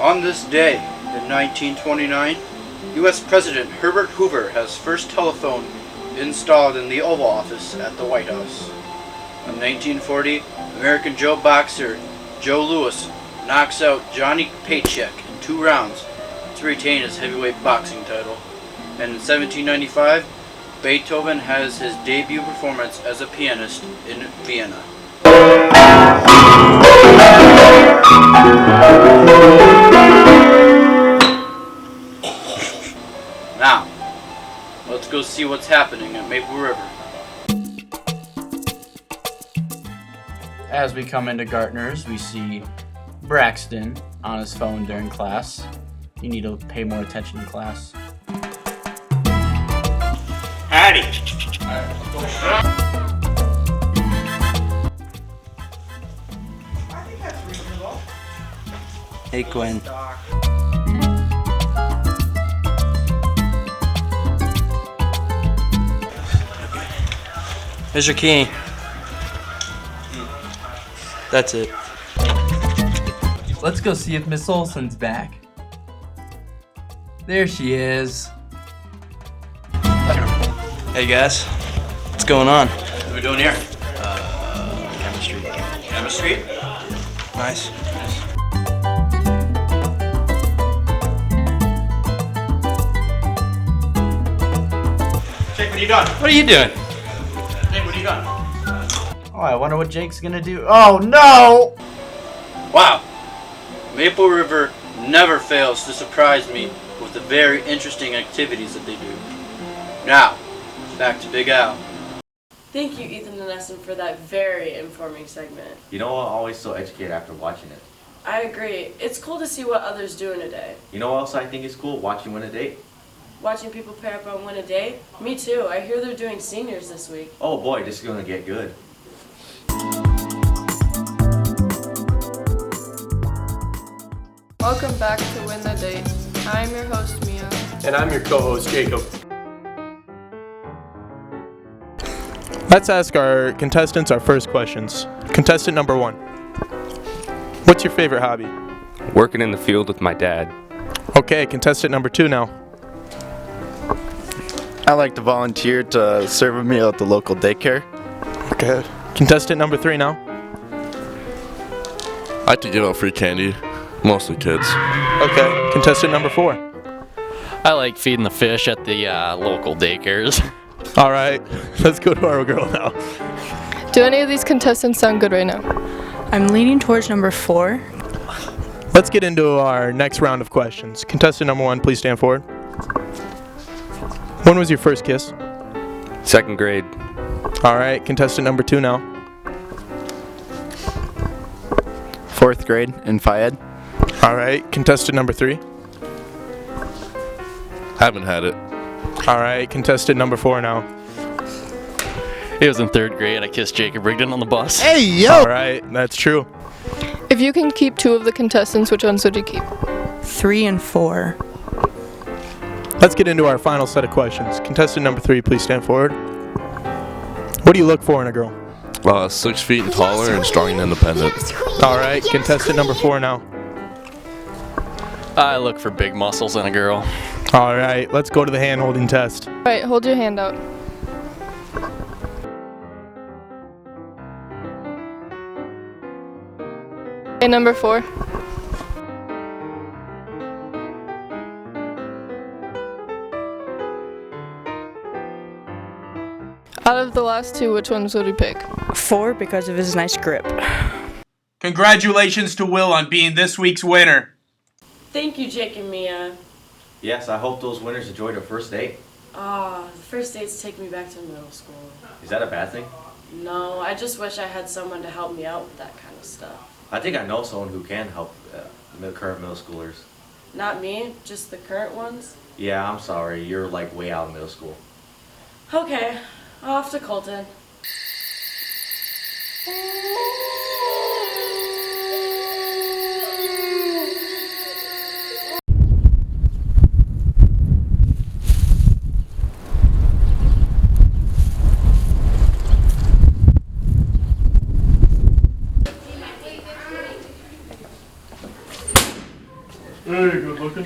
On this day, in 1929, U.S. President Herbert Hoover has first telephone installed in the Oval Office at the White House. In 1940, American Joe boxer Joe Louis knocks out Johnny Paycheck in 2 rounds to retain his heavyweight boxing title. And in 1795, Beethoven has his debut performance as a pianist in Vienna. Now, let's go see what's happening at Maple River. As we come into Gartner's, we see Braxton on his phone during class. You need to pay more attention in class. Howdy. I think that's reasonable. Hey, Quinn. Here's your key. That's it. Let's go see if Miss Olson's back. There she is. Hey guys, what's going on? What are we doing here? Chemistry. Chemistry? Nice. Jake, what are you doing? What are you doing? Jake, what are you doing? Oh, I wonder what Jake's gonna do. Oh no! Wow. Maple River never fails to surprise me with the very interesting activities that they do. Now, back to Big Al. Thank you, Ethan and Essen, for that very informing segment. You know, I'm always so educated after watching it. I agree. It's cool to see what others do in a day. You know what else I think is cool? Watching Win a Date. Watching people pair up on Win a Date? Me too. I hear they're doing seniors this week. Oh boy, this is going to get good. Welcome back to Win the Date. I'm your host, Mia. And I'm your co-host, Jacob. Let's ask our contestants our first questions. Contestant number 1. What's your favorite hobby? Working in the field with my dad. Okay, contestant number 2 now. I like to volunteer to serve a meal at the local daycare. Okay. Contestant number 3 now. I like to give out free candy, mostly kids. Okay. Contestant number 4. I like feeding the fish at the local daycares. All right, let's go to our girl now. Do any of these contestants sound good right now? I'm leaning towards number 4. Let's get into our next round of questions. Contestant number 1, please stand forward. When was your first kiss? 2nd grade. All right, contestant number 2 now. 4th grade in Fayed. All right, contestant number 3. Haven't had it. All right, contestant number 4 now. It was in 3rd grade. I kissed Jacob Rigdon on the bus. Hey, yo! All right, that's true. If you can keep 2 of the contestants, which ones would you keep? 3 and 4. Let's get into our final set of questions. Contestant number 3, please stand forward. What do you look for in a girl? 6 feet and taller and strong and independent. All right, contestant number 4 now. I look for big muscles in a girl. All right, let's go to the hand-holding test. All right, hold your hand out. Okay, number 4. Out of the last 2, which ones would you pick? 4 because of his nice grip. Congratulations to Will on being this week's winner. Thank you, Jake and Mia. Yes, I hope those winners enjoyed their first date. The first dates take me back to middle school. Is that a bad thing? No, I just wish I had someone to help me out with that kind of stuff. I think I know someone who can help current middle schoolers. Not me, just the current ones. Yeah, I'm sorry. You're like way out of middle school. Okay, off to Colton. Hey, good looking.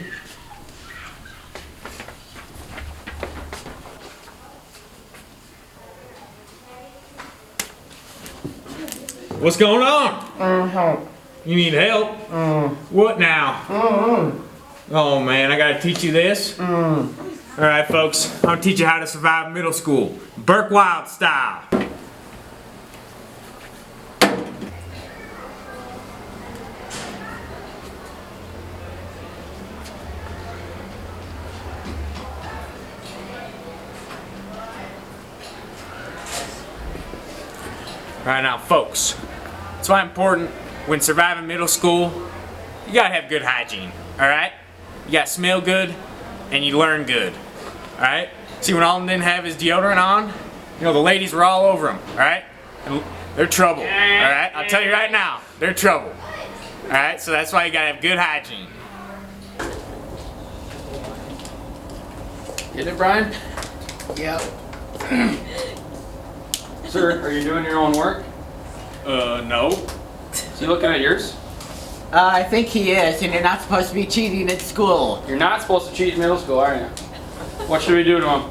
What's going on? You need help? What now? Oh man, I gotta teach you this? Alright folks, I'm gonna teach you how to survive middle school. Burke Wild style. Alright now folks, it's why important when surviving middle school, you gotta have good hygiene, alright? You gotta smell good and you learn good, alright? See, when Alden didn't have his deodorant on, you know, the ladies were all over him, alright? And they're trouble, alright? I'll tell you right now, they're trouble. Alright, so that's why you gotta have good hygiene. Get it, Brian? Yep. Sir, are you doing your own work? No. Is he looking at yours? I think he is, and you're not supposed to be cheating at school. You're not supposed to cheat in middle school, are you? What should we do to him?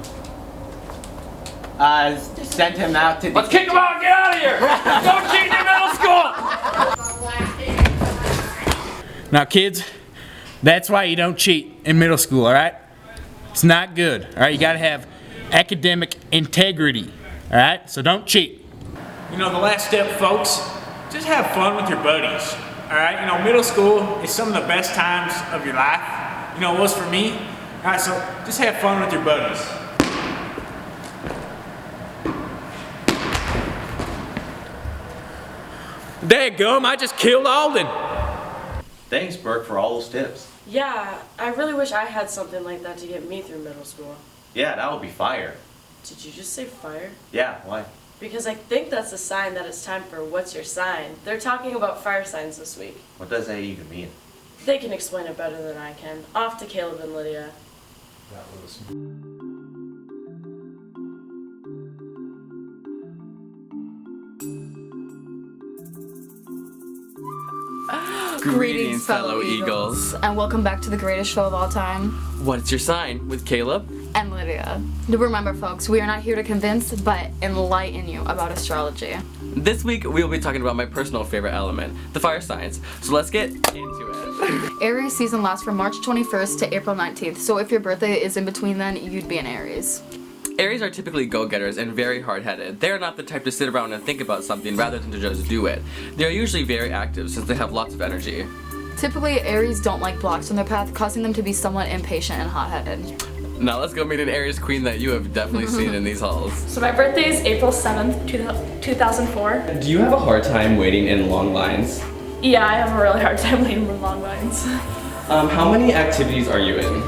Send him out to the... Let's kick him out and get out of here! Don't cheat in middle school! Now kids, that's why you don't cheat in middle school, alright? It's not good, alright? You gotta have academic integrity, alright? So don't cheat. You know, the last step, folks, just have fun with your buddies, alright? You know, middle school is some of the best times of your life. You know, it was for me. Alright, so just have fun with your buddies. Dadgum, I just killed Alden. Thanks, Burke, for all those tips. Yeah, I really wish I had something like that to get me through middle school. Yeah, that would be fire. Did you just say fire? Yeah, why? Because I think that's a sign that it's time for What's Your Sign. They're talking about fire signs this week. What does that even mean? They can explain it better than I can. Off to Caleb and Lydia. Greetings, fellow Eagles. And welcome back to the greatest show of all time. What's your sign? With Caleb? And Lydia. Remember, folks, we are not here to convince, but enlighten you about astrology. This week, we will be talking about my personal favorite element, the fire signs. So let's get into it. Aries season lasts from March 21st to April 19th, so if your birthday is in between then, you'd be an Aries. Aries are typically go-getters and very hard-headed. They are not the type to sit around and think about something rather than to just do it. They are usually very active since they have lots of energy. Typically, Aries don't like blocks on their path, causing them to be somewhat impatient and hot-headed. Now let's go meet an Aries queen that you have definitely seen in these halls. So my birthday is April 7th, 2004. Do you have a hard time waiting in long lines? Yeah, I have a really hard time waiting in long lines. How many activities are you in?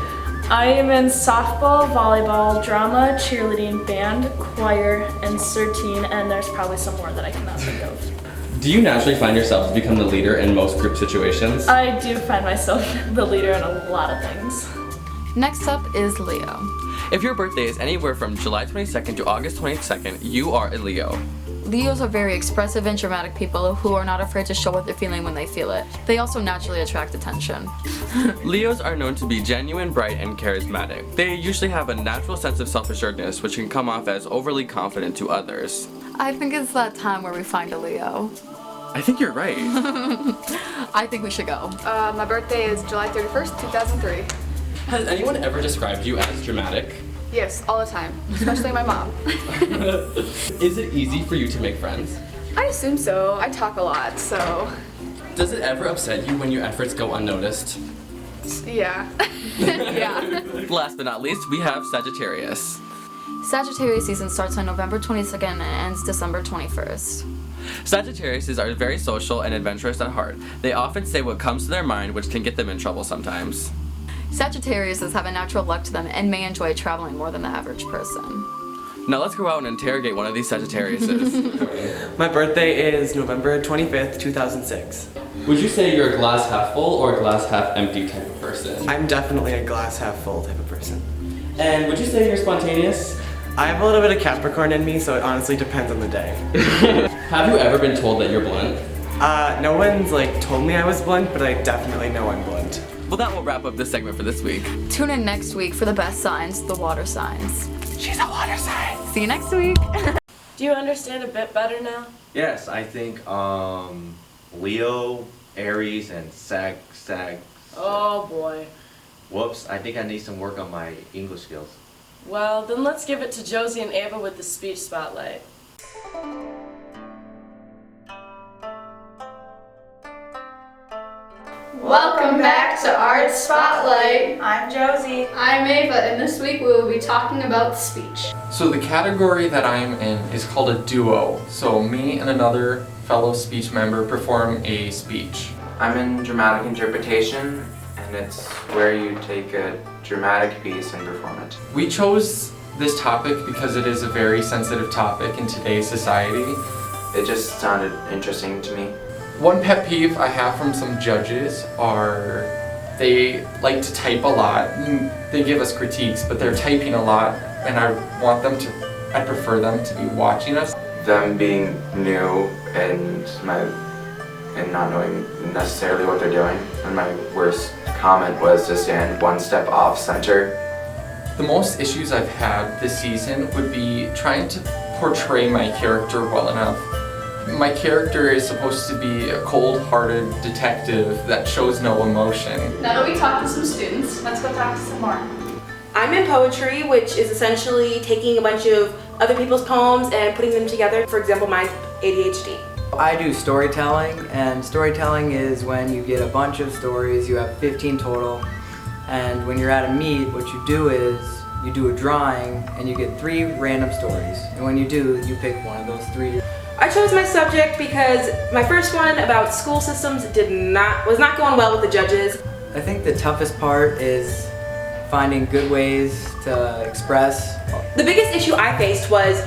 I am in softball, volleyball, drama, cheerleading, band, choir, and 13, and there's probably some more that I cannot think of. Do you naturally find yourself to become the leader in most group situations? I do find myself the leader in a lot of things. Next up is Leo. If your birthday is anywhere from July 22nd to August 22nd, you are a Leo. Leos are very expressive and dramatic people who are not afraid to show what they're feeling when they feel it. They also naturally attract attention. Leos are known to be genuine, bright, and charismatic. They usually have a natural sense of self-assuredness, which can come off as overly confident to others. I think it's that time where we find a Leo. I think you're right. I think we should go. My birthday is July 31st, 2003. Has anyone ever described you as dramatic? Yes, all the time, especially my mom. Is it easy for you to make friends? I assume so. I talk a lot, so Does it ever upset you when your efforts go unnoticed? yeah. Yeah. Last but not least, we have Sagittarius. Sagittarius season starts on November 22nd and ends December 21st. Sagittariuses are very social and adventurous at heart. They often say what comes to their mind, which can get them in trouble sometimes. Sagittariuses have a natural luck to them and may enjoy traveling more than the average person. Now let's go out and interrogate one of these Sagittariuses. My birthday is November 25th, 2006. Would you say you're a glass half full or a glass half empty type of person? I'm definitely a glass half full type of person. And would you say you're spontaneous? I have a little bit of Capricorn in me, so it honestly depends on the day. Have you ever been told that you're blunt? No one's told me I was blunt, but I definitely know I'm blunt. Well, that will wrap up this segment for this week. Tune in next week for the best signs, the water signs. She's a water sign. See you next week. Do you understand a bit better now? Yes, I think Leo, Aries, and Sag. Oh boy. Whoops, I think I need some work on my English skills. Well, then let's give it to Josie and Ava with the speech spotlight. Welcome back to Art Spotlight. I'm Josie. I'm Ava, and this week we will be talking about speech. So the category that I'm in is called a duo. So me and another fellow speech member perform a speech. I'm in dramatic interpretation, and it's where you take a dramatic piece and perform it. We chose this topic because it is a very sensitive topic in today's society. It just sounded interesting to me. One pet peeve I have from some judges are they like to type a lot. They give us critiques, but they're typing a lot, and I prefer them to be watching us. Them being new and not knowing necessarily what they're doing. And my worst comment was to stand one step off center. The most issues I've had this season would be trying to portray my character well enough. My character is supposed to be a cold-hearted detective that shows no emotion. Now that we talked to some students, let's go talk to some more. I'm in poetry, which is essentially taking a bunch of other people's poems and putting them together. For example, mine's ADHD. I do storytelling, and storytelling is when you get a bunch of stories, you have 15 total, and when you're at a meet, what you do is you do a drawing and you get 3 random stories, and when you do, you pick one of those 3. I chose my subject because my first one about school systems was not going well with the judges. I think the toughest part is finding good ways to express. The biggest issue I faced was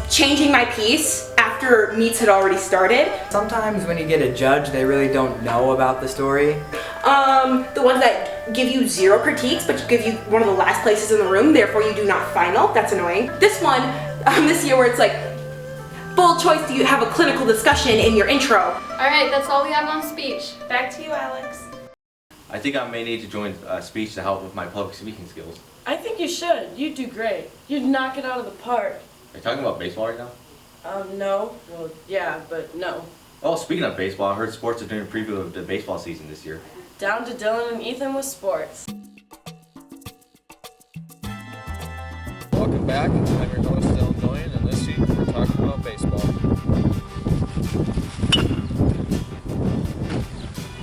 changing my piece after meets had already started. Sometimes when you get a judge, they really don't know about the story. The ones that give you 0 critiques, but give you one of the last places in the room, therefore you do not final. That's annoying. This one, this year where it's like, bold choice, do you have a clinical discussion in your intro? Alright, that's all we have on speech. Back to you, Alex. I think I may need to join speech to help with my public speaking skills. I think you should. You'd do great. You'd knock it out of the park. Are you talking about baseball right now? No. Well, yeah, but no. Oh, speaking of baseball, I heard sports are doing a preview of the baseball season this year. Down to Dylan and Ethan with sports. Welcome back. I'm your host, Dylan Doyen, and this week we're talking about baseball.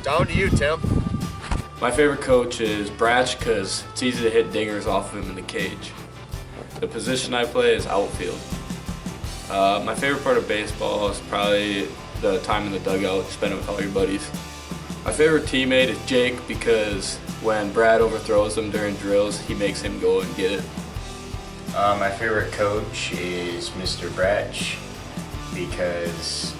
Down to you, Tim. My favorite coach is Bratch because it's easy to hit dingers off of him in the cage. The position I play is outfield. My favorite part of baseball is probably the time in the dugout, spending with all your buddies. My favorite teammate is Jake because when Brad overthrows him during drills, he makes him go and get it. My favorite coach is Mr. Bratch because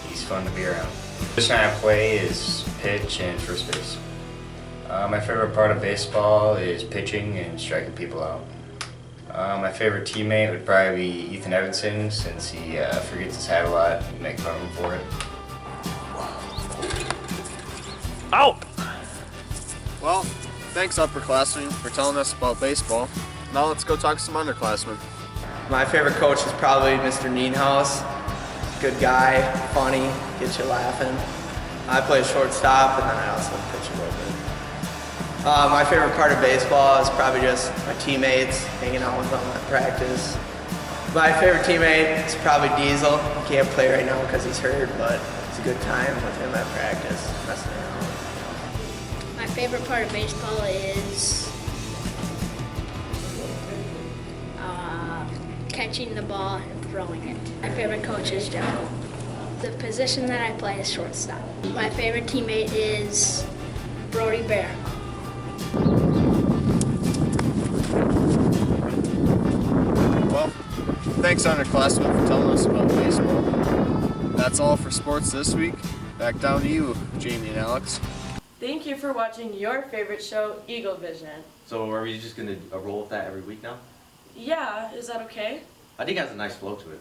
he's fun to be around. The position I play is pitch and first base. My favorite part of baseball is pitching and striking people out. My favorite teammate would probably be Ethan Evanson since he forgets his hat a lot and make fun of him for it. Out! Well, thanks upperclassmen for telling us about baseball. Now let's go talk to some underclassmen. My favorite coach is probably Mr. Nienhaus. Good guy, funny, gets you laughing. I play shortstop and then I also pitch a little bit. My favorite part of baseball is probably just my teammates, hanging out with them at practice. My favorite teammate is probably Diesel. He can't play right now because he's hurt, but it's a good time with him at practice, messing around. My favorite part of baseball is catching the ball and throwing it. My favorite coach is Jericho. The position that I play is shortstop. My favorite teammate is Brody Bear. Well, thanks underclassmen for telling us about baseball. That's all for sports this week. Back down to you, Jamie and Alex. Thank you for watching your favorite show, Eagle Vision. So are we just going to roll with that every week now? Yeah, is that okay? I think it has a nice flow to it.